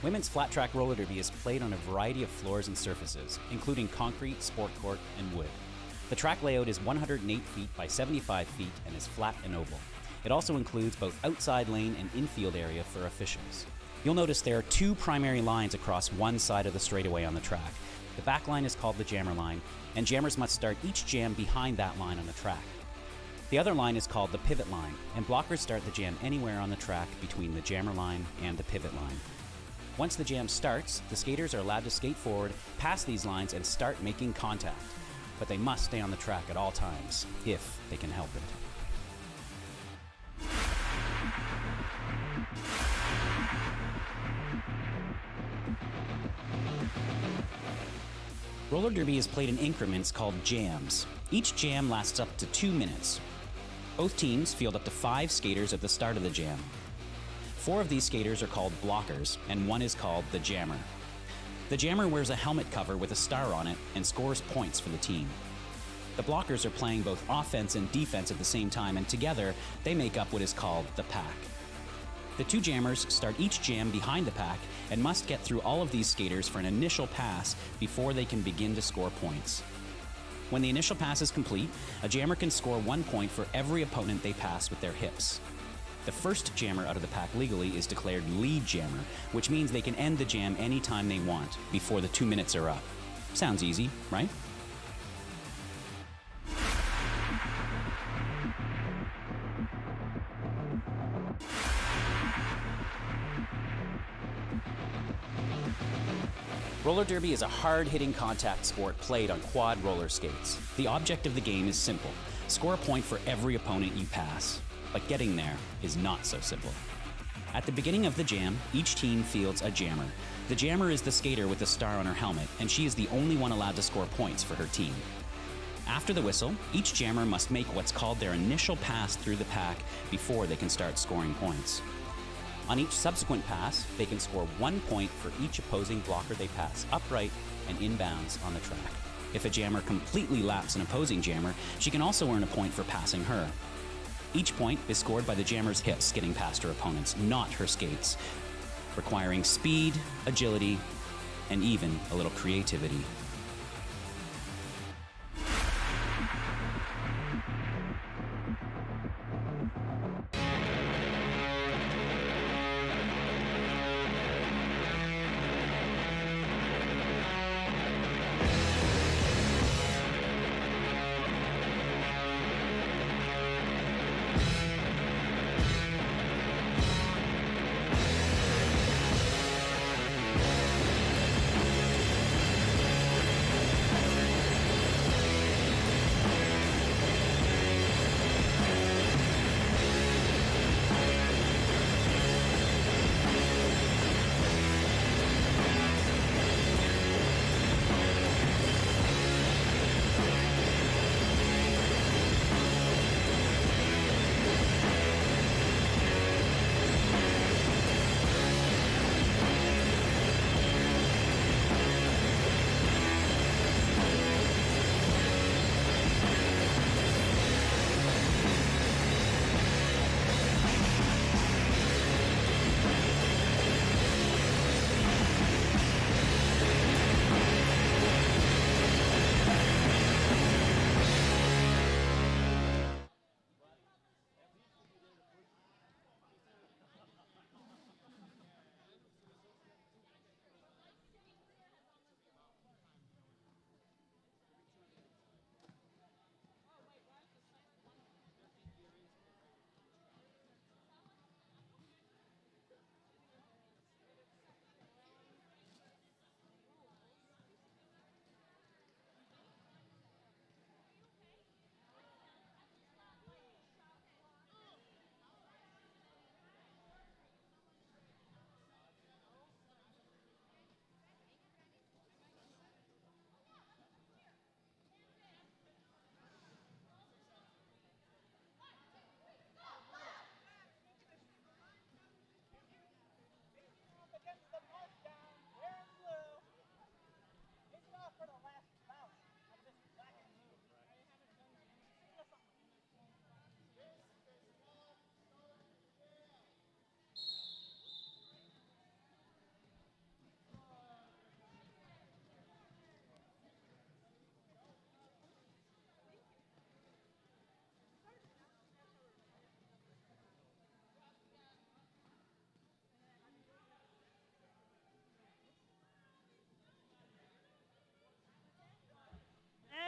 Women's flat track roller derby is played on a variety of floors and surfaces, including concrete, sport court, and wood. The track layout is 108 feet by 75 feet and is flat and oval. It also includes both outside lane and infield area for officials. You'll notice there are two primary lines across one side of the straightaway on the track. The back line is called the jammer line, and jammers must start each jam behind that line on the track. The other line is called the pivot line, and blockers start the jam anywhere on the track between the jammer line and the pivot line. Once the jam starts, the skaters are allowed to skate forward, pass these lines, and start making contact. But they must stay on the track at all times, if they can help it. Roller derby is played in increments called jams. Each jam lasts up to 2 minutes. Both teams field up to 5 skaters at the start of the jam. 4 of these skaters are called blockers, and 1 is called the jammer. The jammer wears a helmet cover with a star on it and scores points for the team. The blockers are playing both offense and defense at the same time, and together they make up what is called the pack. The 2 jammers start each jam behind the pack and must get through all of these skaters for an initial pass before they can begin to score points. When the initial pass is complete, a jammer can score 1 point for every opponent they pass with their hips. The first jammer out of the pack legally is declared lead jammer, which means they can end the jam anytime they want before the 2 minutes are up. Sounds easy, right? Roller derby is a hard-hitting contact sport played on quad roller skates. The object of the game is simple: score a point for every opponent you pass. But getting there is not so simple. At the beginning of the jam, each team fields a jammer. The jammer is the skater with the star on her helmet, and she is the only one allowed to score points for her team. After the whistle, each jammer must make what's called their initial pass through the pack before they can start scoring points. On each subsequent pass, they can score 1 point for each opposing blocker they pass upright and inbounds on the track. If a jammer completely laps an opposing jammer, she can also earn a point for passing her. Each point is scored by the jammer's hips getting past her opponents, not her skates, requiring speed, agility, and even a little creativity.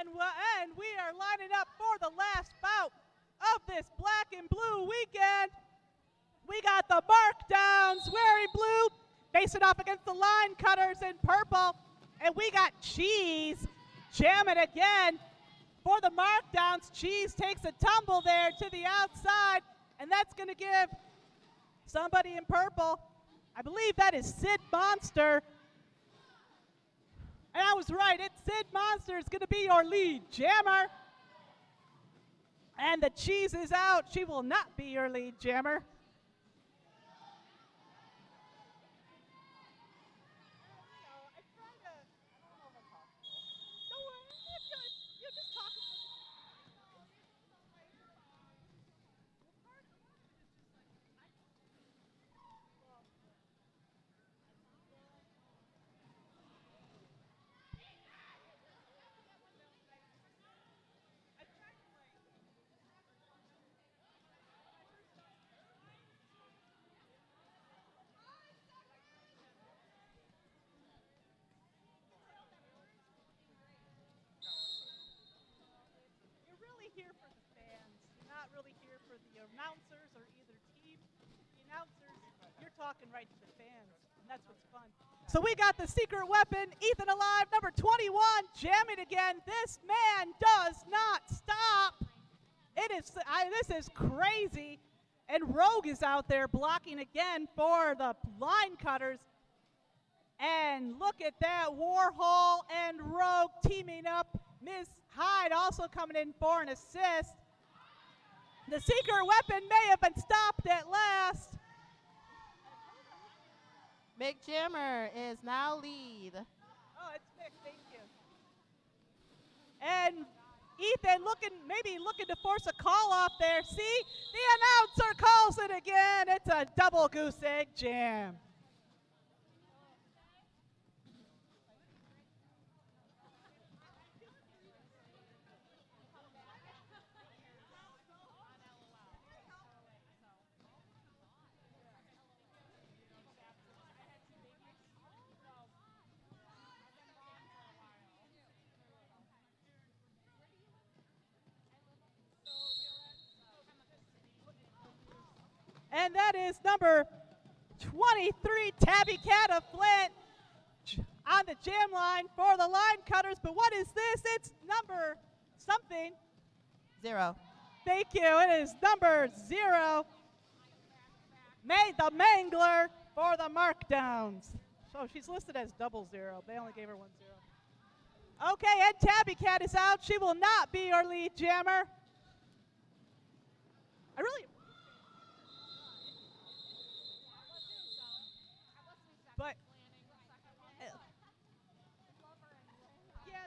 And we are lining up for the last bout of this black and blue weekend. We got the Markdowns wearing blue facing off against the Line Cutters in purple. And we got Cheese jamming again for the Markdowns. Cheese takes a tumble there to the outside, and that's going to give somebody in purple, I believe that is Sid Monster. And I was right, it's Sid Monster is going to be your lead jammer. And the Cheese is out. She will not be your lead jammer. Here for the fans. You're not really here for the announcers or either team. The announcers, you're talking right to the fans, and that's what's fun. So we got the secret weapon, Ethan Alive, number 21, jamming again. This man does not stop. This is crazy. And Rogue is out there blocking again for the Line Cutters. And look at that, Warhol and Rogue teaming up. Ms. Hyde also coming in for an assist. The secret weapon may have been stopped at last. Mick Jammer is now lead. Oh, it's Mick, thank you. And Ethan maybe looking to force a call off there. See, the announcer calls it again. It's a double goose egg jam. And that is number 23, Tabby Cat of Flint on the jam line for the Line Cutters. But what is this? It's number something. 0. Thank you. It is number 0. The Mangler for the Markdowns. So she's listed as 00. They only gave her 10. Okay, and Tabby Cat is out. She will not be our lead jammer.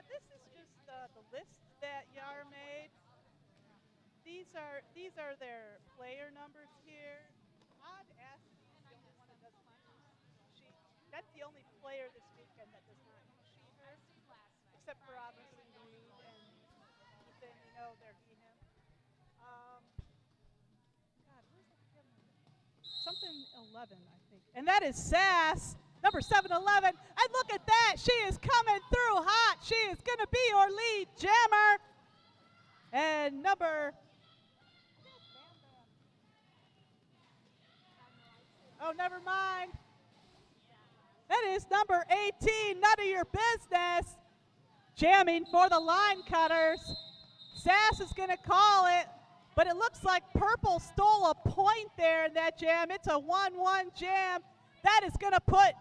This is just the list that Yar made. These are their player numbers here. Odd Ass is the only one that doesn't use. That's the only player this weekend that does not use She/Her, except for obviously Reed and Ethan. You know they're he/him. God, where's the something 11, I think, and that is Sass. Number 711, and look at that. She is coming through hot. She is going to be your lead jammer. And never mind. That is number 18, None of Your Business, jamming for the Line Cutters. Sass is going to call it, but it looks like Purple stole a point there in that jam. It's a 1-1 jam. That is going to put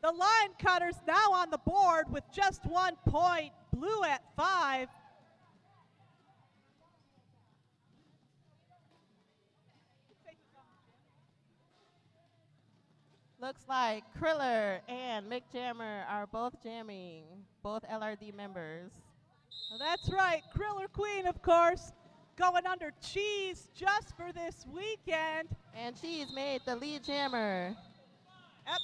the Line Cutters now on the board with just 1 point. Blue at 5. Looks like Kriller and Mick Jammer are both jamming, both LRD members. Well, that's right. Kriller Queen, of course, going under Cheese just for this weekend. And Cheese made the lead jammer. Yep.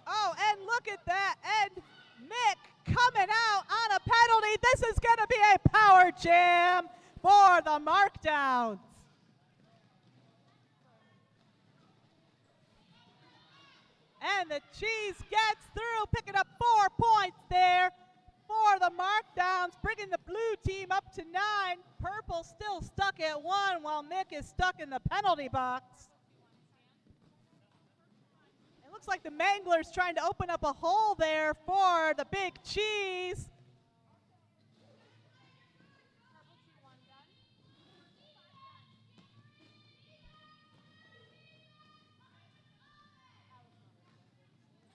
Oh, and look at that. And Mick coming out on a penalty. This is going to be a power jam for the Markdowns. And the Cheese gets through, picking up 4 points there. for the Markdowns, bringing the blue team up to 9. Purple still stuck at 1 while Nick is stuck in the penalty box. It looks like the Manglers trying to open up a hole there for the Big Cheese.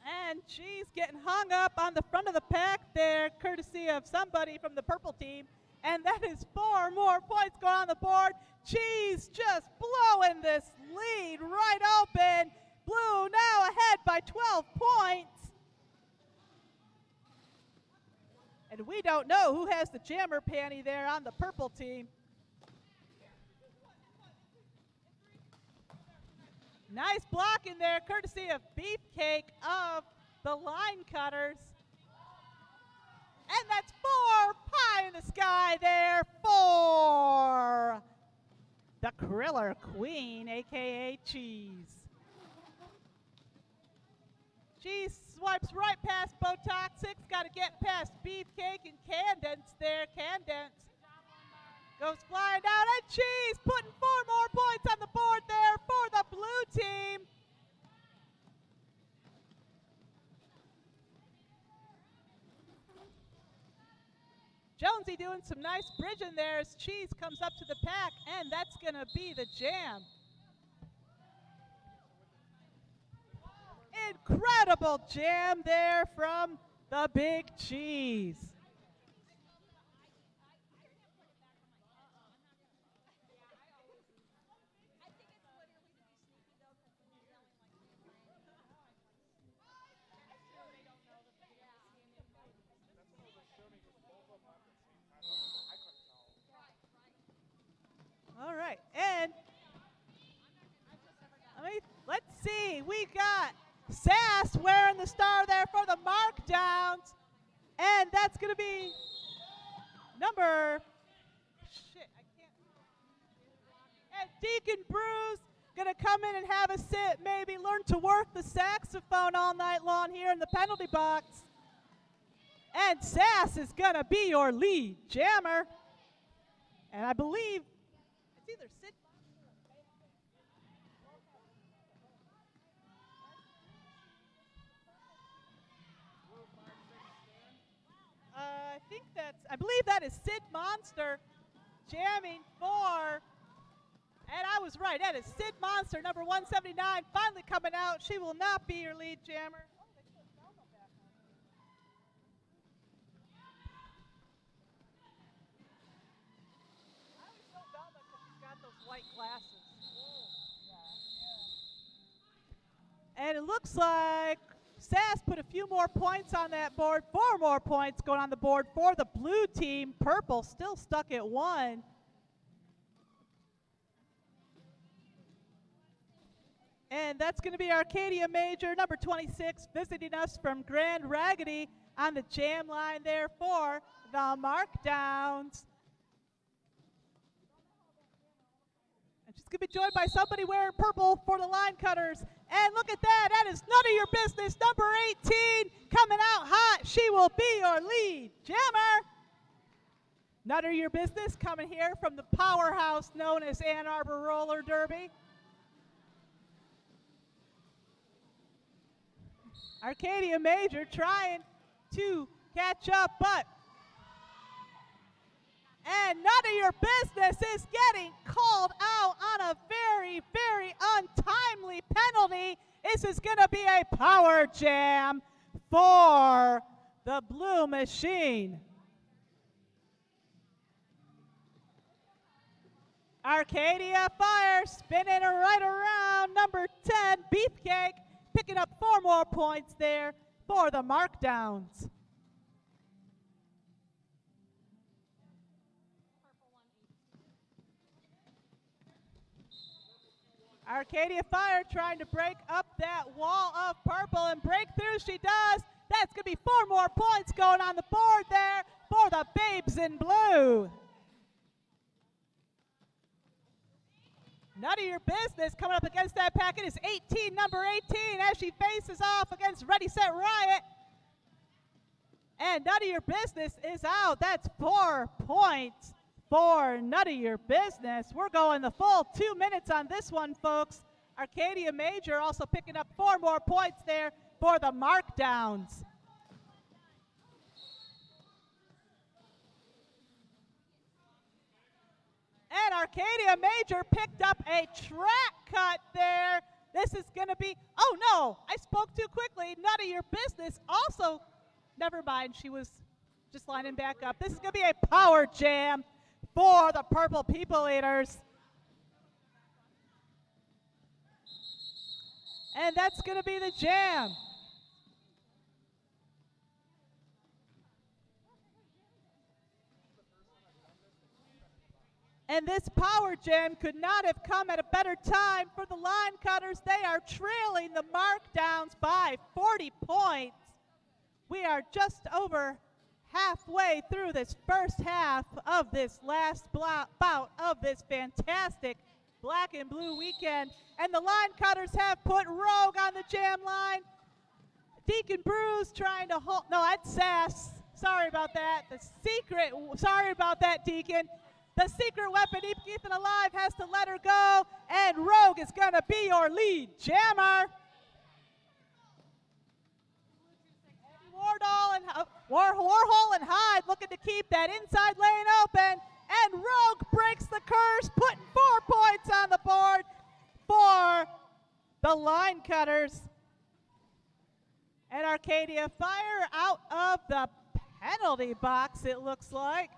And Cheese getting hung up on the front of the pack there, courtesy of somebody from the purple team. And that is 4 more points going on the board. Cheese just blowing this lead right open. Blue now ahead by 12 points. And we don't know who has the jammer panty there on the purple team. Nice block in there, courtesy of Beefcake of the line cutters. And that's 4 pie in the sky there for the Kriller Queen, a.k.a. Cheese. Cheese swipes right past Botoxic. Got to get past Beefcake and Candence there. Candence goes flying down, and Cheese putting 4 more points on the board there for the blue team. Jonesy doing some nice bridging there as Cheese comes up to the pack, and that's going to be the jam. Incredible jam there from the Big Cheese. All right, and let's see. We got Sass wearing the star there for the Markdowns, and that's going to be number, and Deacon Bruce going to come in and have a sit, maybe learn to work the saxophone all night long here in the penalty box. And Sass is going to be your lead jammer. And I believe it's either Sid. I believe that is Sid Monster jamming for, and I was right, that is Sid Monster, number 179, finally coming out. She will not be your lead jammer. I always know Velma because she's got those white glasses. And it looks like Sass put a few more points on that board, 4 more points going on the board for the blue team. Purple still stuck at 1. And that's going to be Arcadia Major, number 26, visiting us from Grand Raggedy on the jam line there for the Markdowns. And she's going to be joined by somebody wearing purple for the line cutters. And look at that. That is none of your business. Number 18 coming out hot. She will be your lead jammer. None of your business coming here from the powerhouse known as Ann Arbor Roller Derby. Arcadia Major trying to catch up, but and none of your business is getting called out on a very, very untimely penalty. This is going to be a power jam for the blue machine. Arcadia Fire spinning right around number 10, Beefcake, picking up 4 more points there for the Markdowns. Arcadia Fire trying to break up that wall of purple, and break through she does. That's going to be 4 more points going on the board there for the Babes in Blue. None of your business coming up against that packet is 18, number 18, as she faces off against Ready, Set, Riot. And None of Your Business is out. That's 4 points for None of Your Business. We're going the full 2 minutes on this one, folks. Arcadia Major also picking up 4 more points there for the Markdowns. And Arcadia Major picked up a track cut there. This is going to be, oh no, I spoke too quickly. None of Your Business also, never mind, she was just lining back up. This is going to be a power jam for the Purple People Eaters. And that's going to be the jam. And this power jam could not have come at a better time for the line cutters. They are trailing the Markdowns by 40 points. We are just over halfway through this first half of this last bout of this fantastic black and blue weekend. And the line cutters have put Rogue on the jam line. Deacon Bruce trying to hold, no, that's Sass. Sorry about that. The secret, sorry about that, Deacon. The secret weapon, Ethan Alive, has to let her go, and Rogue is going to be your lead jammer. Warhol and Hyde looking to keep that inside lane open, and Rogue breaks the curse, putting 4 points on the board for the line cutters. And Arcadia Fire out of the penalty box, it looks like.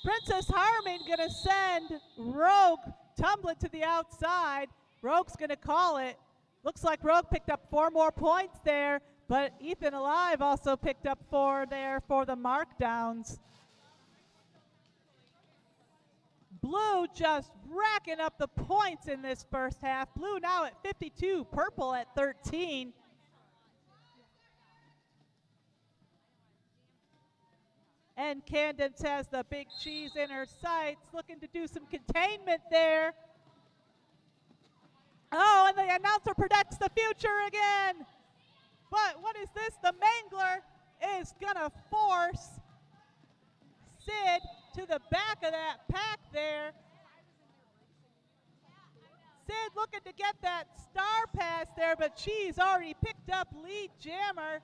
Princess Harmon gonna send Rogue tumbling to the outside. Rogue's gonna call it. Looks like Rogue picked up 4 more points there, but Ethan Alive also picked up 4 there for the Markdowns. Blue just racking up the points in this first half. Blue now at 52, Purple at 13. And Candence has the big cheese in her sights, looking to do some containment there. Oh, and the announcer predicts the future again. But what is this? The Mangler is gonna force Sid to the back of that pack there. Sid looking to get that star pass there, but Cheese already picked up lead jammer.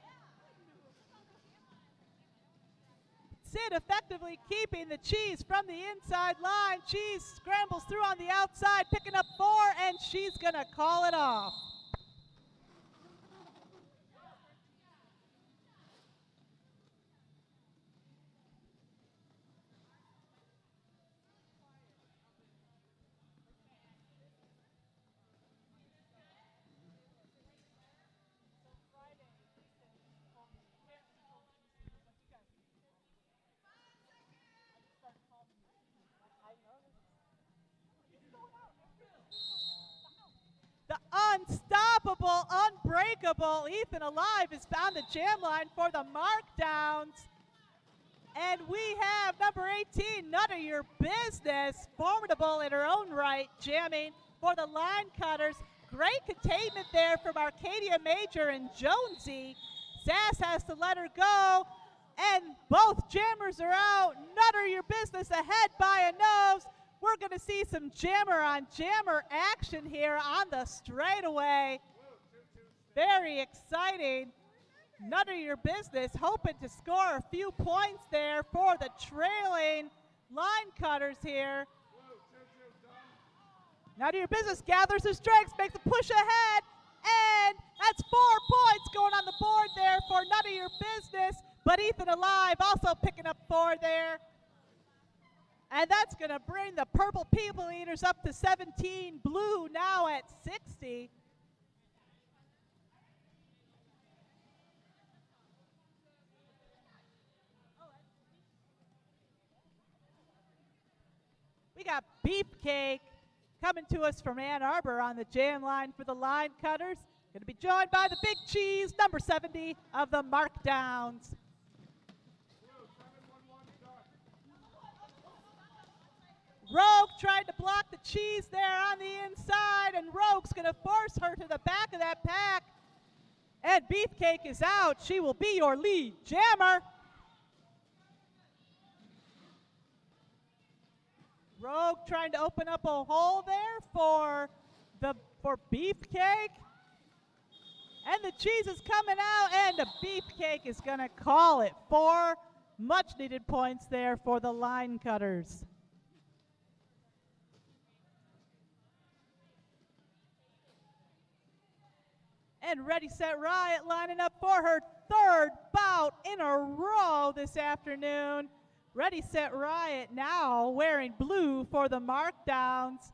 Sid effectively keeping the Cheese from the inside line. Cheese scrambles through on the outside, picking up 4, and she's gonna call it off. The unstoppable, unbreakable Ethan Alive is on the jam line for the Markdowns. And we have number 18, None of Your Business, formidable in her own right, jamming for the line cutters. Great containment there from Arcadia Major and Jonesy. Sass has to let her go, and both jammers are out. None of Your Business ahead by a nose. We're going to see some jammer on jammer action here on the straightaway. Very exciting. None of Your Business hoping to score a few points there for the trailing line cutters here. None of Your Business gathers her strength, makes a push ahead, and that's 4 points going on the board there for None of Your Business, but Ethan Alive also picking up 4 there. And that's going to bring the Purple People Eaters up to 17. Blue now at 60. We got Beefcake coming to us from Ann Arbor on the jam line for the line cutters. Going to be joined by the Big Cheese, number 70 of the Markdowns. Rogue tried to block the Cheese there on the inside, and Rogue's going to force her to the back of that pack. And Beefcake is out. She will be your lead jammer. Rogue trying to open up a hole there for Beefcake. And the cheese is coming out, and the Beefcake is going to call it. 4 much-needed points there for the line cutters. And Ready, Set, Riot lining up for her 3rd bout in a row this afternoon. Ready, Set, Riot now wearing blue for the markdowns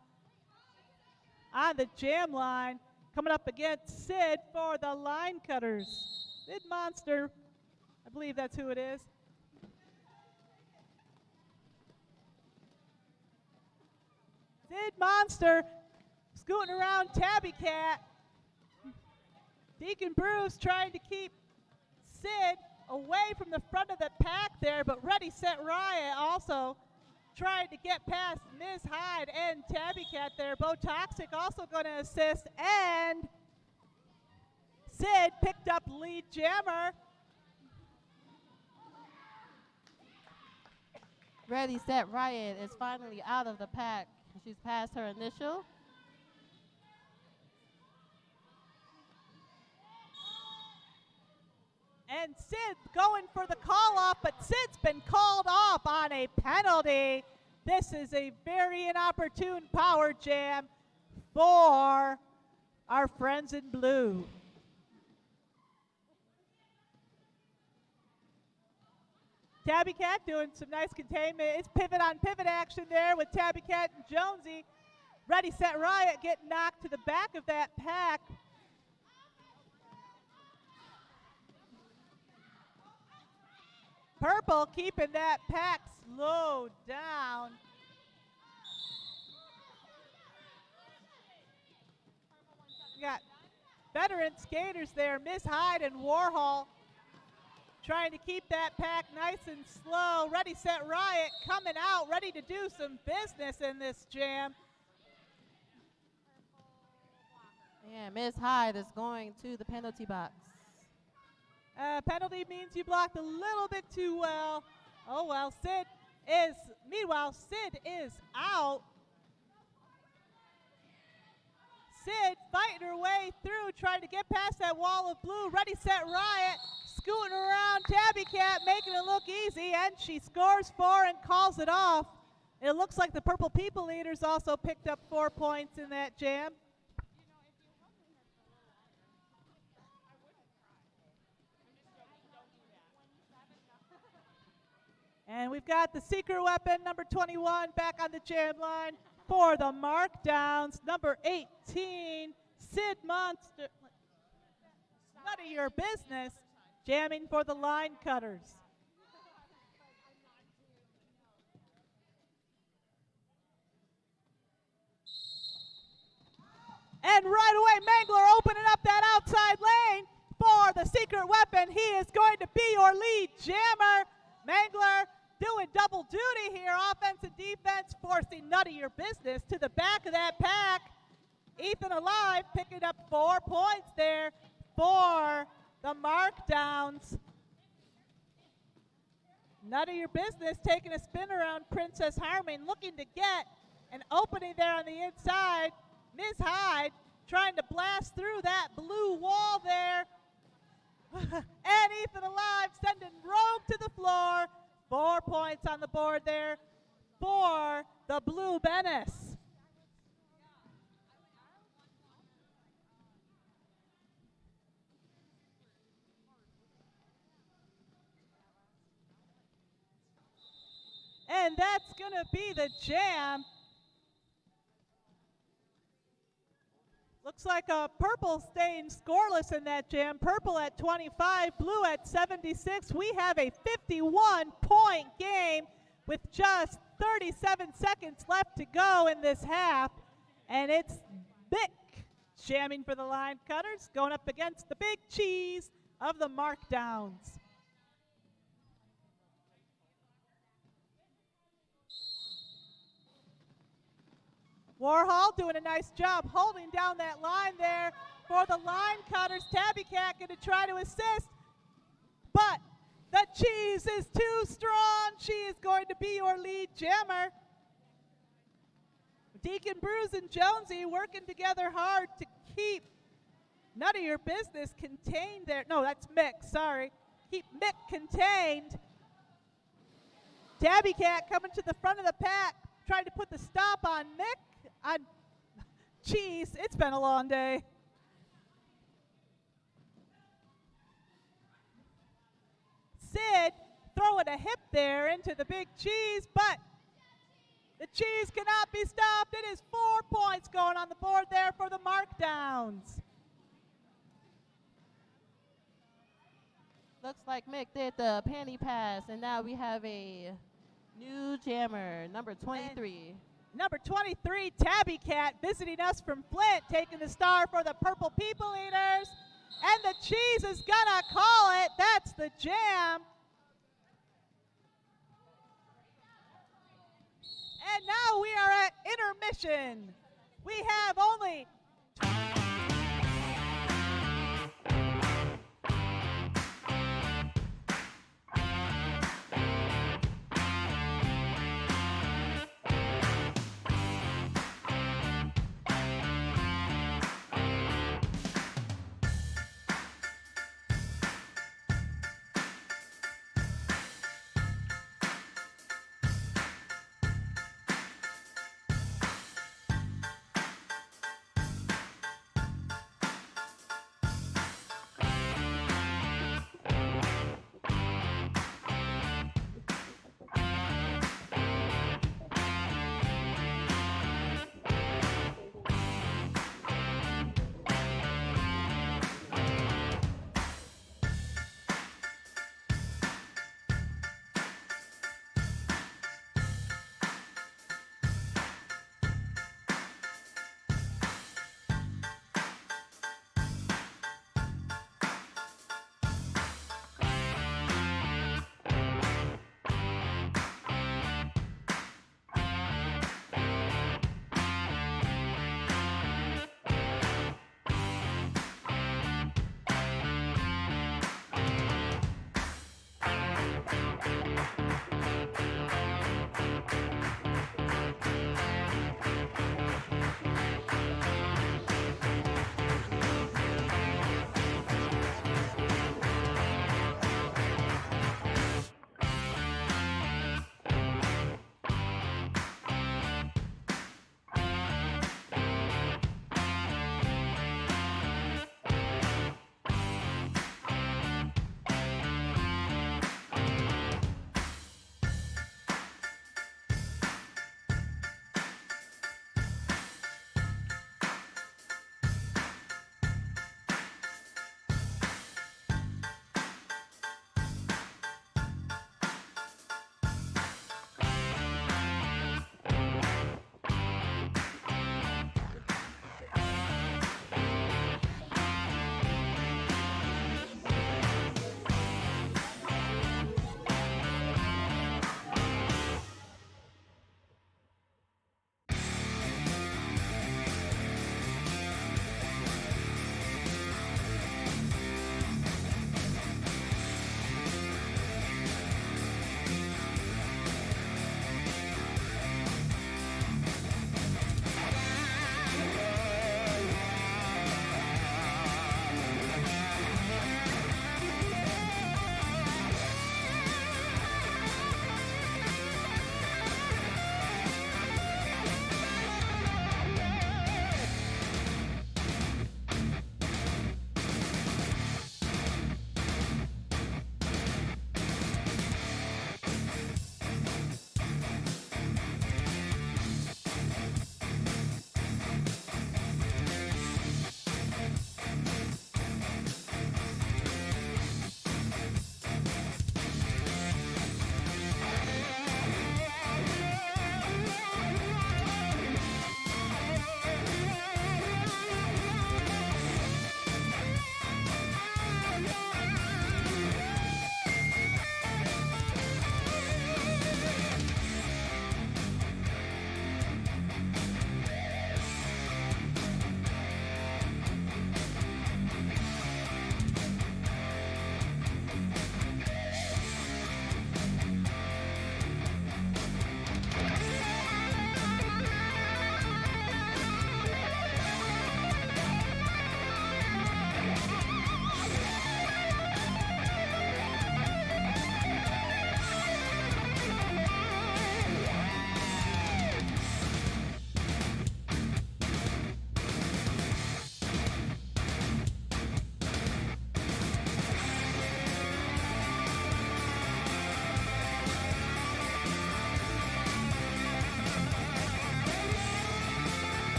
on the jam line. Coming up against Sid for the line cutters. Sid Monster, I believe that's who it is. Sid Monster scooting around Tabby Cat. Deacon Bruce trying to keep Sid away from the front of the pack there, but Ready, Set, Riot also trying to get past Ms. Hyde and Tabby Cat there. Bo Toxic also going to assist, and Sid picked up lead jammer. Ready, Set, Riot is finally out of the pack. She's past her initial. And Sid going for the call off, but Sid's been called off on a penalty. This is a very inopportune power jam for our friends in blue. Tabby Cat doing some nice containment. It's pivot on pivot action there with Tabby Cat and Jonesy. Ready, Set, Riot getting knocked to the back of that pack. Purple keeping that pack slowed down. We got veteran skaters there, Miss Hyde and Warhol, trying to keep that pack nice and slow. Ready, Set, Riot coming out, ready to do some business in this jam. Yeah, Miss Hyde is going to the penalty box. Penalty means you blocked a little bit too well. Oh well, meanwhile, Sid is out. Sid fighting her way through, trying to get past that wall of blue. Ready, Set, Riot, scooting around Tabby Cat, making it look easy, and she scores 4 and calls it off. It looks like the Purple People Eaters also picked up 4 points in that jam. And we've got the secret weapon, number 21, back on the jam line for the markdowns. Number 18, Sid Monster. None of your business, jamming for the line cutters. And right away, Mangler opening up that outside lane for the secret weapon. He is going to be your lead jammer. Mangler doing double duty here, offense and defense, forcing none of your business to the back of that pack. Ethan Alive picking up 4 points there for the markdowns. None of your business taking a spin around Princess Harmon, looking to get an opening there on the inside. Ms. Hyde trying to blast through that blue wall there. And Ethan Alive sending Rogue to the floor. 4 points on the board there for the Blue Menace. And that's going to be the jam. Looks like a Purple staying scoreless in that jam. Purple at 25, Blue at 76. We have a 51-point game with just 37 seconds left to go in this half. And it's Vic jamming for the line cutters, going up against the Big Cheese of the markdowns. Warhol doing a nice job holding down that line there for the line cutters. Tabby Cat going to try to assist, but the cheese is too strong. She is going to be your lead jammer. Deacon Bruce and Jonesy working together hard to keep None of Your Business contained there. No, that's Mick, sorry. Keep Mick contained. Tabby Cat coming to the front of the pack, trying to put the stop on Mick. Cheese, it's been a long day. Sid throwing a hip there into the big cheese, but the cheese cannot be stopped. It is 4 points going on the board there for the markdowns. Looks like Mick did the panty pass, and now we have a new jammer, number 23. Number 23, Tabby Cat, visiting us from Flint, taking the star for the Purple People Eaters. And the cheese is gonna call it. That's the jam. And now we are at intermission. We have only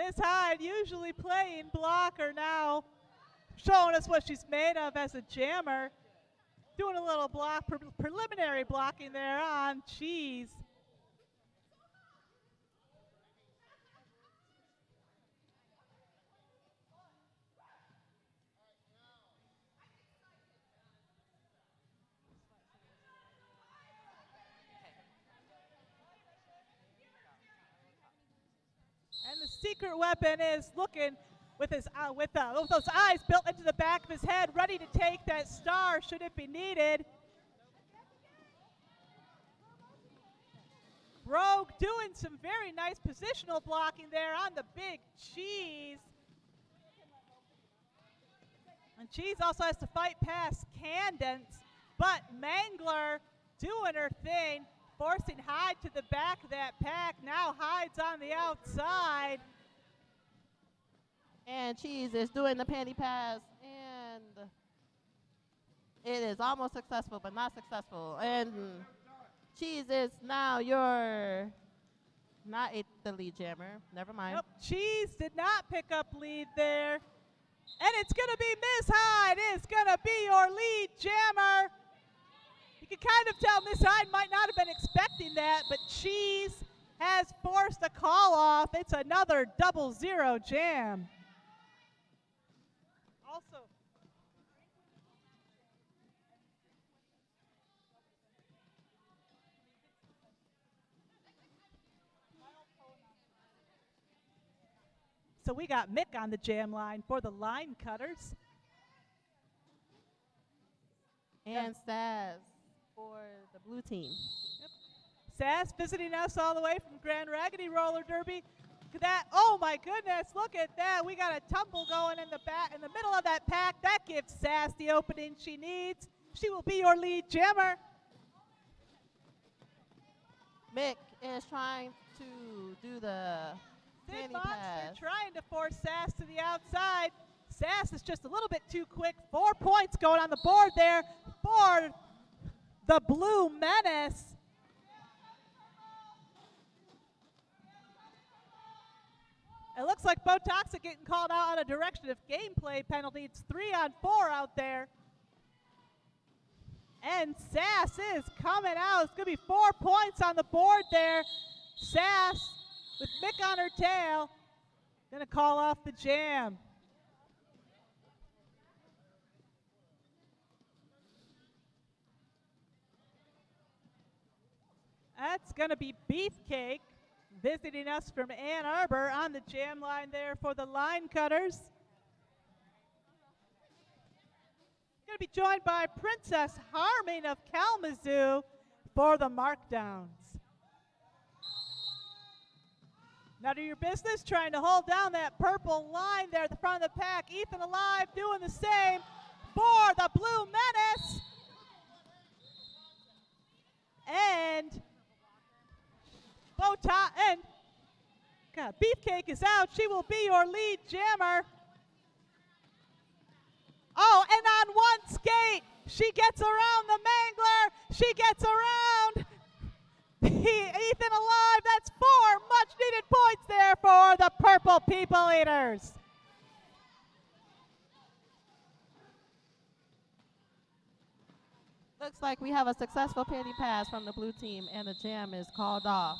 Miss Hyde, usually playing blocker, now showing us what she's made of as a jammer. Doing a little block, preliminary blocking there on Cheese. And the secret weapon is looking with his with those eyes built into the back of his head, ready to take that star should it be needed. Rogue doing some very nice positional blocking there on the big Cheese. And Cheese also has to fight past Candence, but Mangler doing her thing, forcing Hyde to the back of that pack. Now Hyde's on the outside. And Cheese is doing the panty pass, and it is almost successful, but not successful. And Cheese is now the lead jammer. Never mind. Nope, Cheese did not pick up lead there. And it's going to be Miss Hyde is going to be your lead jammer. You can kind of tell Miss Hyde might not have been expecting that, but Cheese has forced a call off. It's another 0-0 jam. Also, so we got Mick on the jam line for the line cutters. And Saz for the blue team. Sass visiting us all the way from Grand Raggedy Roller Derby. Look at that. Oh my goodness, look at that. We got a tumble going in the middle of that pack. That gives Sass the opening she needs. She will be your lead jammer. Mick is trying to do the Sid panty Monster pass. trying to force Sass to the outside. Sass is just a little bit too quick. 4 points going on the board there for the Blue Menace. It looks like Bo Toxic getting called out on a direction of gameplay penalty. It's 3-on-4 out there. And Sass is coming out. It's going to be 4 points on the board there. Sass with Mick on her tail. Going to call off the jam. That's going to be Beefcake visiting us from Ann Arbor on the jam line there for the line cutters. Going to be joined by Princess Harming of Kalamazoo for the markdowns. Now do your business, trying to hold down that purple line there at the front of the pack. Ethan Alive doing the same for the Blue Menace. And Beefcake is out. She will be your lead jammer. Oh, and on one skate, she gets around the Mangler. She gets around Ethan Alive. That's 4 much-needed points there for the Purple People Eaters. Looks like we have a successful panty pass from the blue team, and the jam is called off.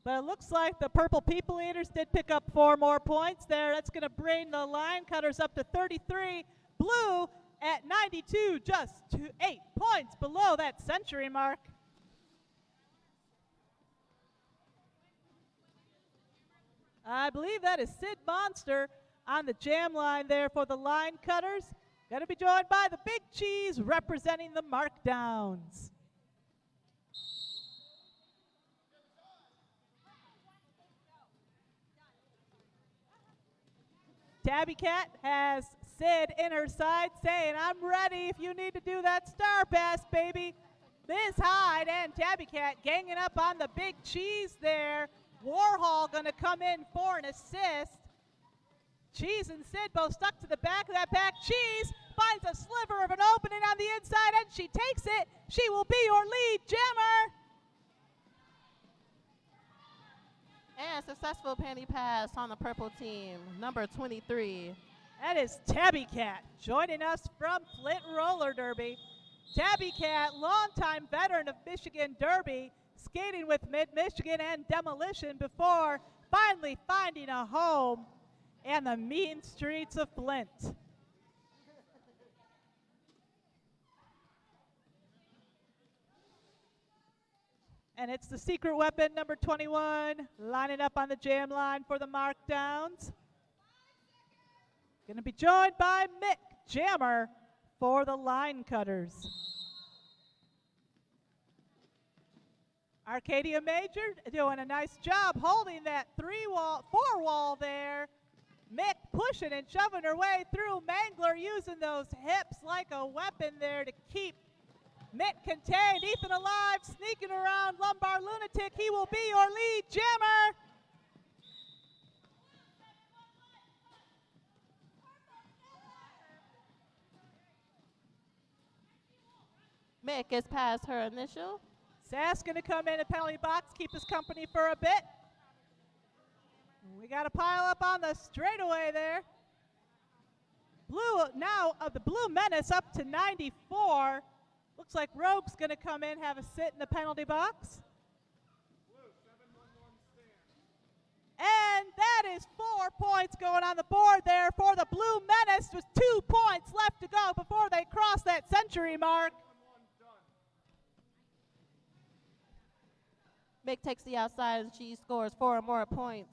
But it looks like the Purple People Eaters did pick up 4 more points there. That's going to bring the line cutters up to 33. Blue at 92, just 8 points below that century mark. I believe that is Sid Monster on the jam line there for the line cutters. Going to be joined by the Big Cheese representing the markdowns. Tabby Cat has Sid in her side saying, I'm ready if you need to do that star pass, baby. Miss Hyde and Tabby Cat ganging up on the Big Cheese there. Warhol going to come in for an assist. Cheese and Sid both stuck to the back of that pack. Cheese finds a sliver of an opening on the inside, and she takes it. She will be your lead jammer. And successful panty pass on the purple team, number 23. That is Tabby Cat joining us from Flint Roller Derby. Tabby Cat, longtime veteran of Michigan Derby, skating with Mid-Michigan and Demolition before finally finding a home in the mean streets of Flint. And it's the secret weapon, number 21, lining up on the jam line for the markdowns. Going to be joined by Mick Jammer for the line cutters. Arcadia Major doing a nice job holding that four wall there. Mick pushing and shoving her way through. Mangler using those hips like a weapon there to keep Mick contained. Ethan alive, sneaking around Lumbar Lunatic. He will be your lead jammer. Mick is past her initial. Sass going to come in the penalty box, keep us company for a bit. We got to pile up on the straightaway there. Blue now of the Blue Menace up to 94. Looks like Rogue's going to come in, have a sit in the penalty box. And that is 4 points going on the board there for the Blue Menace with 2 points left to go before they cross that century mark. Mick takes the outside and she scores 4 more points.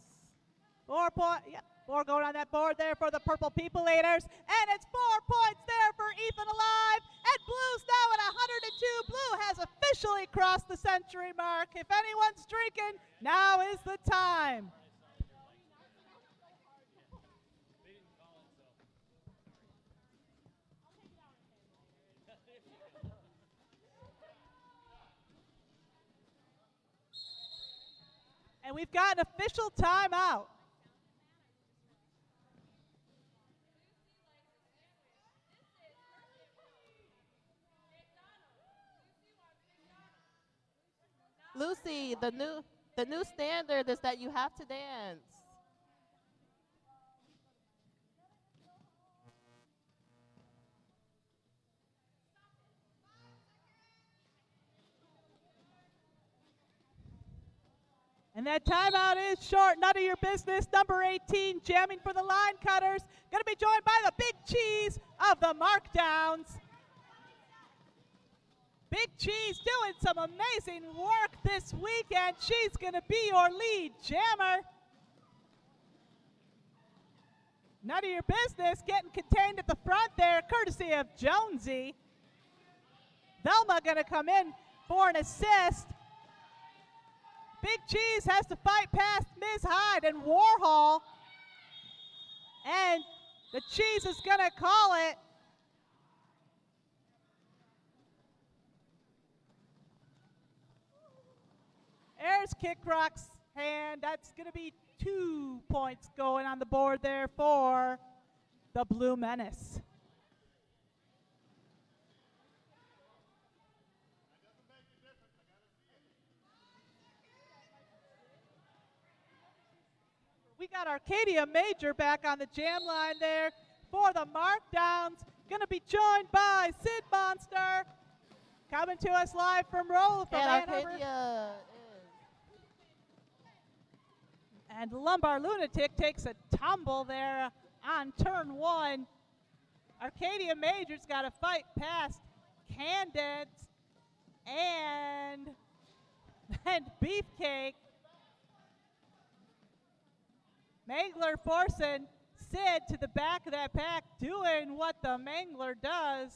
4 points, yep, 4 going on that board there for the Purple People Eaters. And it's 4 points there for Ethan Alive. And Blue's now at 102. Blue has officially crossed the century mark. If anyone's drinking, now is the time. And we've got an official timeout. Lucy, the new standard is that you have to dance. And that timeout is short. None of your business. Number 18, jamming for the line cutters. Going to be joined by the Big Cheese of the markdowns. Big Cheese doing some amazing work this weekend. She's going to be your lead jammer. None of your business, getting contained at the front there, courtesy of Jonesy. Velma going to come in for an assist. Big Cheese has to fight past Ms. Hyde and Warhol. And the Cheese is going to call it. There's Kick Rock's hand. That's going to be 2 points going on the board there for the Blue Menace. We got Arcadia Major back on the jam line there for the markdowns. Going to be joined by Sid Monster, coming to us live from Roll from And Ann Arbor. Arcadia And Lumbar Lunatic takes a tumble there on turn 1. Arcadia Major's got to fight past Candid and Beefcake. Mangler forcing Sid to the back of that pack, doing what the Mangler does.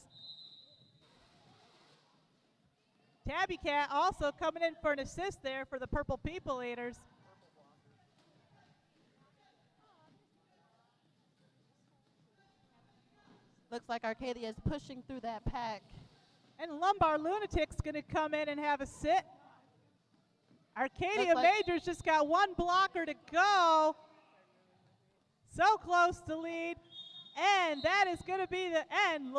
Tabby Cat also coming in for an assist there for the Purple People Eaters. looks like Arcadia is pushing through that pack. And Lumbar Lunatic's going to come in and have a sit. Arcadia Looks like Majors just got one blocker to go. So close to lead. And that is going to be the end.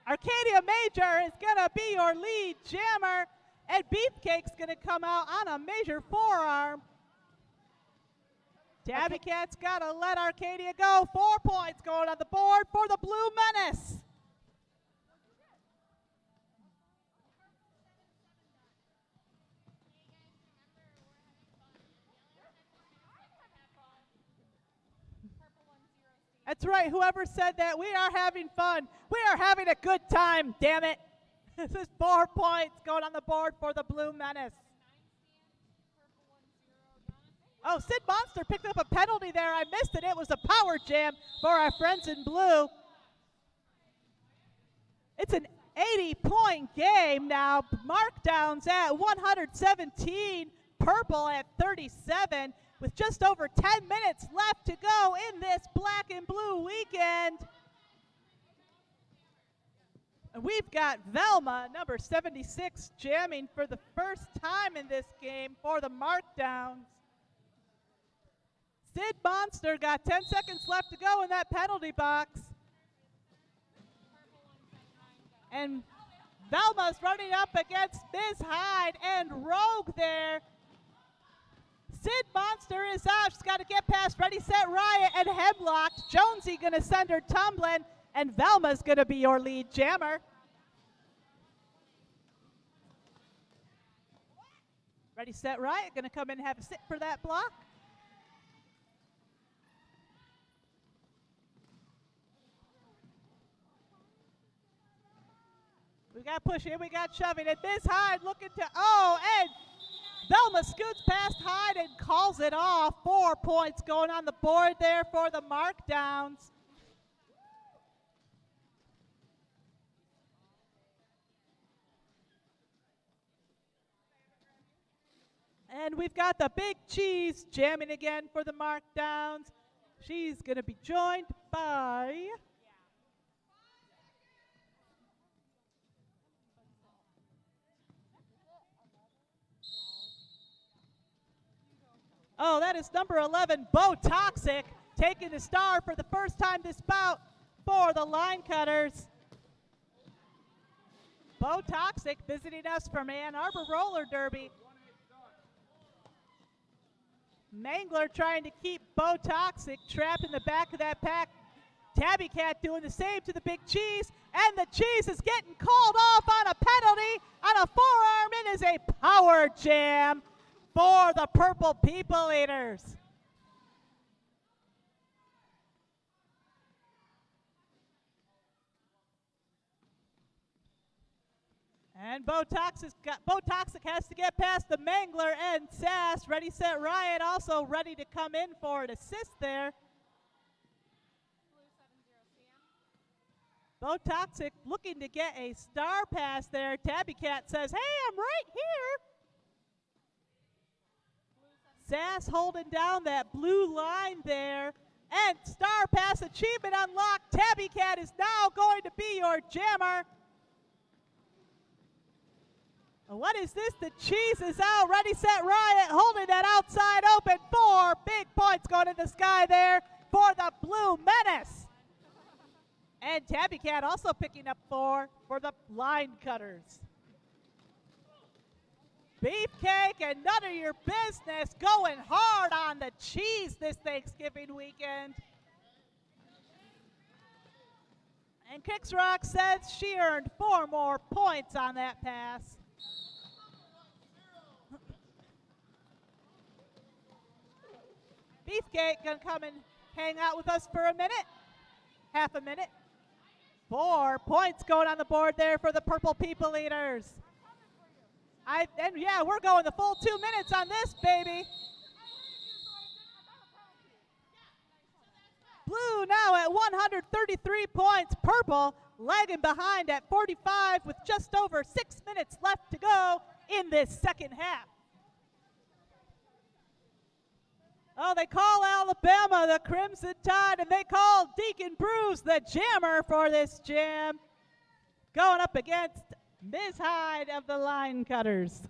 Arcadia Major is going to be your lead jammer. And Beefcake's going to come out on a major forearm. Tabby Cat's got to let Arcadia go. 4 points going on the board for the Blue Menace. That's right, whoever said that, we are having fun. We are having a good time, damn it. This is 4 points going on the board for the Blue Menace. Oh, Sid Monster picked up a penalty there. I missed it. It was a power jam for our friends in blue. It's an 80-point game now. Markdowns at 117, purple at 37. With just over 10 minutes left to go in this black and blue weekend. And we've got Velma, number 76, jamming for the first time in this game for the Markdowns. Sid Monster got 10 seconds left to go in that penalty box. And Velma's running up against Ms. Hyde and Rogue there. Sid Monster is out. She's got to get past Ready, Set, Riot and Hemlock. Jonesy going to send her tumbling, and Velma's going to be your lead jammer. Ready, Set, Riot going to come in and have a sit for that block. We got pushing, we got shoving, and Ms. Hyde looking to, and Velma scoots past Hyde and calls it off. 4 points going on the board there for the Markdowns. And we've got the Big Cheese jamming again for the Markdowns. She's going to be joined by... Oh, that is number 11, Bo Toxic, taking the star for the first time this bout for the Line Cutters. Bo Toxic visiting us from Ann Arbor Roller Derby. Mangler trying to keep Bo Toxic trapped in the back of that pack. Tabby Cat doing the same to the Big Cheese, and the Cheese is getting called off on a penalty on a forearm. It is a power jam for the Purple People Eaters. And Bo Toxic has to get past the Mangler and Sass. Ready, Set, Riot also ready to come in for an assist there. Bo Toxic looking to get a star pass there. Tabby Cat says, hey, I'm right here. Sass holding down that blue line there. And star pass achievement unlocked. Tabby Cat is now going to be your jammer. What is this? The Cheese is out. Ready, Set, Riot holding that outside open. 4 big points going in the sky there for the Blue Menace. And Tabby Cat also picking up 4 for the Line Cutters. Beefcake and None of Your Business going hard on the Cheese this Thanksgiving weekend. And Kix Rock says she earned 4 more points on that pass. Beefcake gonna come and hang out with us for a minute, half a minute. 4 points going on the board there for the Purple People Eaters. Yeah, we're going the full 2 minutes on this, baby. Blue now at 133 points. Purple lagging behind at 45 with just over 6 minutes left to go in this second half. Oh, they call Alabama the Crimson Tide, and they call Deacon Bruce the jammer for this jam. Going up against Ms. Hyde of the Line Cutters.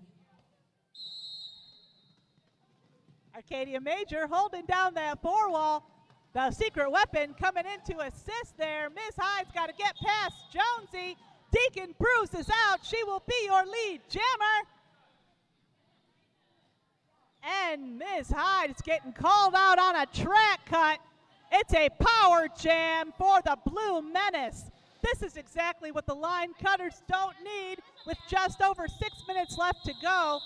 Arcadia Major holding down that 4 wall. The Secret Weapon coming in to assist there. Ms. Hyde's got to get past Jonesy. Deacon Bruce is out. She will be your lead jammer. And Ms. Hyde is getting called out on a track cut. It's a power jam for the Blue Menace. This is exactly what the line cutters don't need with just over 6 minutes left to go.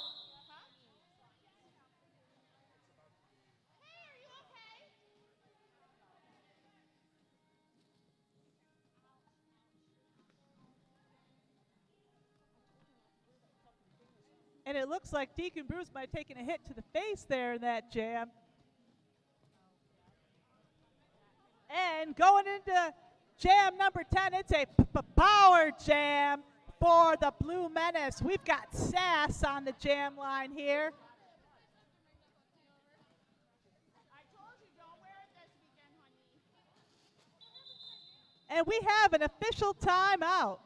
And it looks like Deacon Bruce might have taken a hit to the face there in that jam. And going into jam number 10, it's a power jam for the Blue Menace. We've got Sass on the jam line here. And we have an official timeout.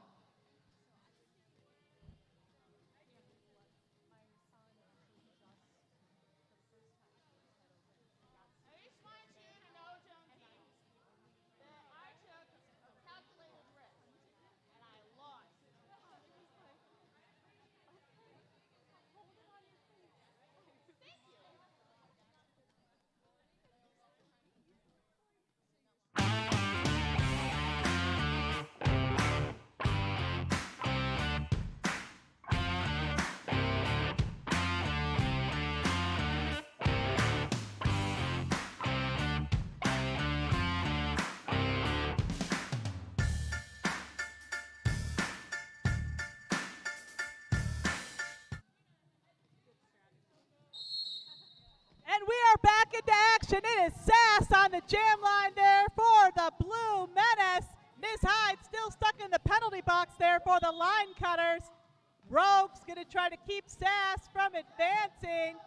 And we are back into action. It is Sass on the jam line there for the Blue Menace. Ms. Hyde still stuck in the penalty box there for the line cutters. Rogue's going to try to keep Sass from advancing.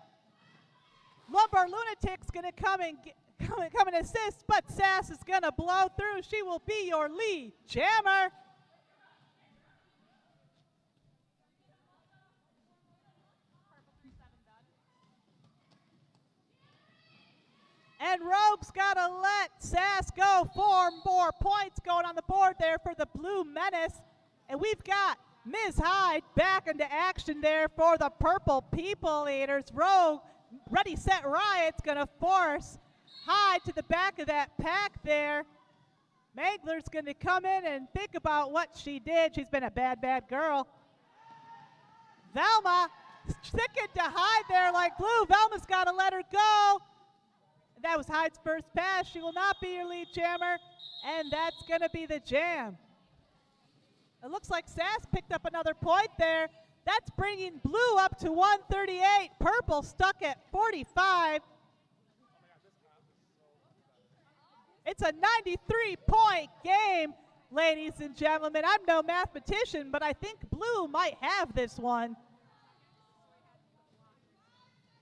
Lumber Lunatic's going to come and assist, but Sass is going to blow through. She will be your lead jammer. And Rogue's got to let Sass go. 4 more points going on the board there for the Blue Menace. And we've got Ms. Hyde back into action there for the Purple People Eaters. Rogue, Ready, Set, Riot's going to force Hyde to the back of that pack there. Mangler's going to come in and think about what she did. She's been a bad, bad girl. Velma sticking to Hyde there like glue. Velma's got to let her go. That was Hyde's first pass. She will not be your lead jammer, and that's going to be the jam. It looks like Sass picked up another point there. That's bringing Blue up to 138. Purple stuck at 45. It's a 93-point game, ladies and gentlemen. I'm no mathematician, but I think Blue might have this one.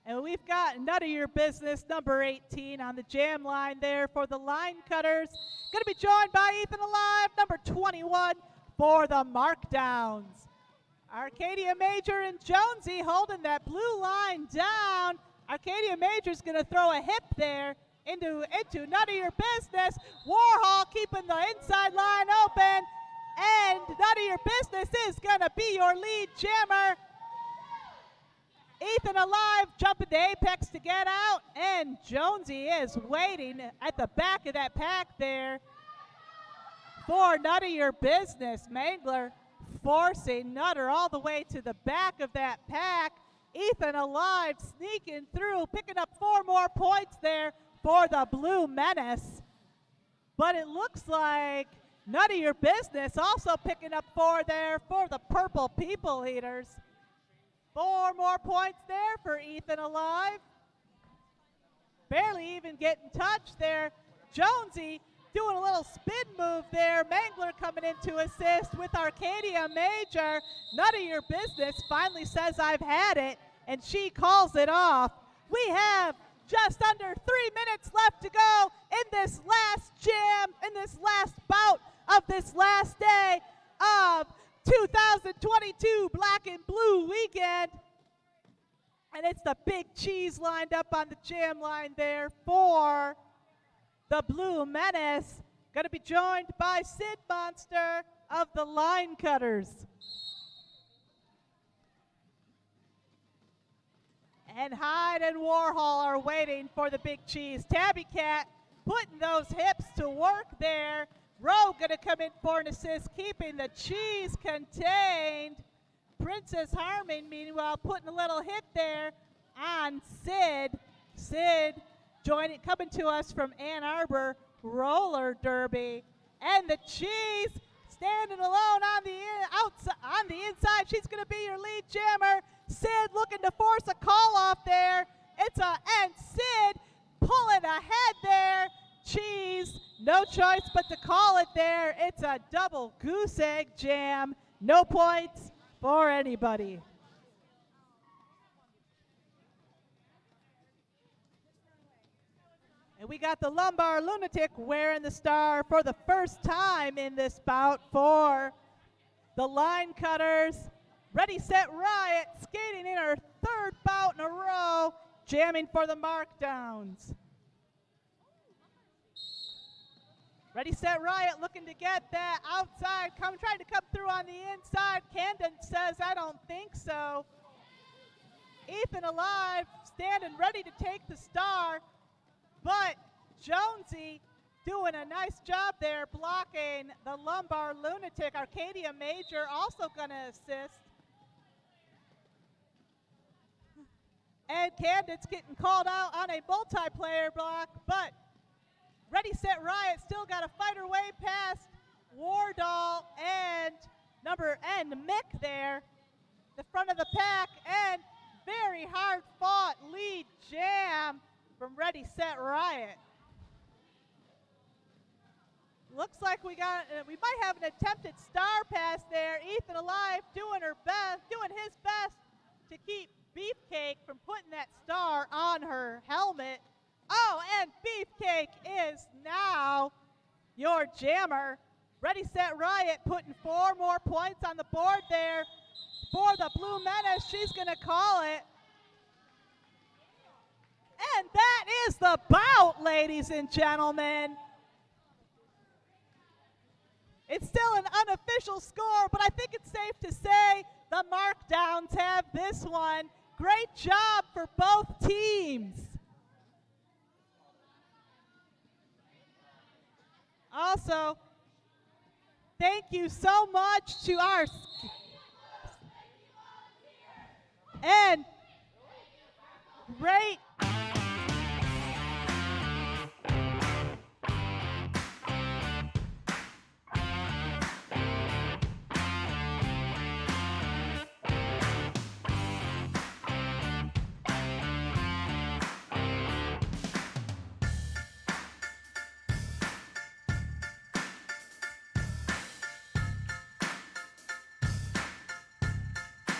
And we've got None of Your Business, number 18, on the jam line there for the line cutters. Going to be joined by Ethan Alive, number 21, for the markdowns. Arcadia Major and Jonesy holding that blue line down. Arcadia Major's going to throw a hip there into None of Your Business. Warhol keeping the inside line open. And None of Your Business is going to be your lead jammer. Ethan Alive jumping the apex to get out, and Jonesy is waiting at the back of that pack there for None of Your Business. Mangler forcing Nutter all the way to the back of that pack. Ethan Alive sneaking through, picking up 4 more points there for the Blue Menace. But it looks like None of Your Business also picking up 4 there for the Purple People Eaters. 4 more points there for Ethan Alive. Barely even getting touched there. Jonesy doing a little spin move there. Mangler coming in to assist with Arcadia Major. None of Your Business finally says, I've had it, and she calls it off. We have just under 3 minutes left to go in this last jam, in this last bout of this last day of 2022 Black and Blue Weekend. And it's the Big Cheese lined up on the jam line there for the Blue Menace. Going to be joined by Sid Monster of the Line Cutters. And Hyde and Warhol are waiting for the big cheese. Tabby Cat putting those hips to work there. Rowe going to come in for an assist, keeping the cheese contained. Princess Harmon, meanwhile, putting a little hit there on Sid. Sid coming to us from Ann Arbor Roller Derby. And the cheese standing alone on the inside. She's going to be your lead jammer. Sid looking to force a call off there. And Sid pulling ahead there. Cheese, no choice but to call it there. It's a double goose egg jam. No points for anybody. And we got the Lumbar Lunatic wearing the star for the first time in this bout for the Line Cutters. Ready, Set, Riot, skating in her third bout in a row, jamming for the markdowns. Ready, Set, Riot looking to get that outside, trying to come through on the inside. Camden says, I don't think so. Ethan Alive standing ready to take the star, but Jonesy doing a nice job there blocking the Lumbar Lunatic. Arcadia Major also going to assist. And Camden's getting called out on a multiplayer block, but Ready, Set, Riot still got to fight her way past Wardall and Mick there, the front of the pack, and very hard fought lead jam from Ready, Set, Riot. Looks like we might have an attempted star pass there. Ethan Alive doing his best to keep Beefcake from putting that star on her helmet. Oh, and Beefcake is now your jammer. Ready, Set, Riot putting 4 more points on the board there for the Blue Menace. She's going to call it. And that is the bout, ladies and gentlemen. It's still an unofficial score, but I think it's safe to say the markdowns have this one. Great job for both teams. Also, thank you so much to our and great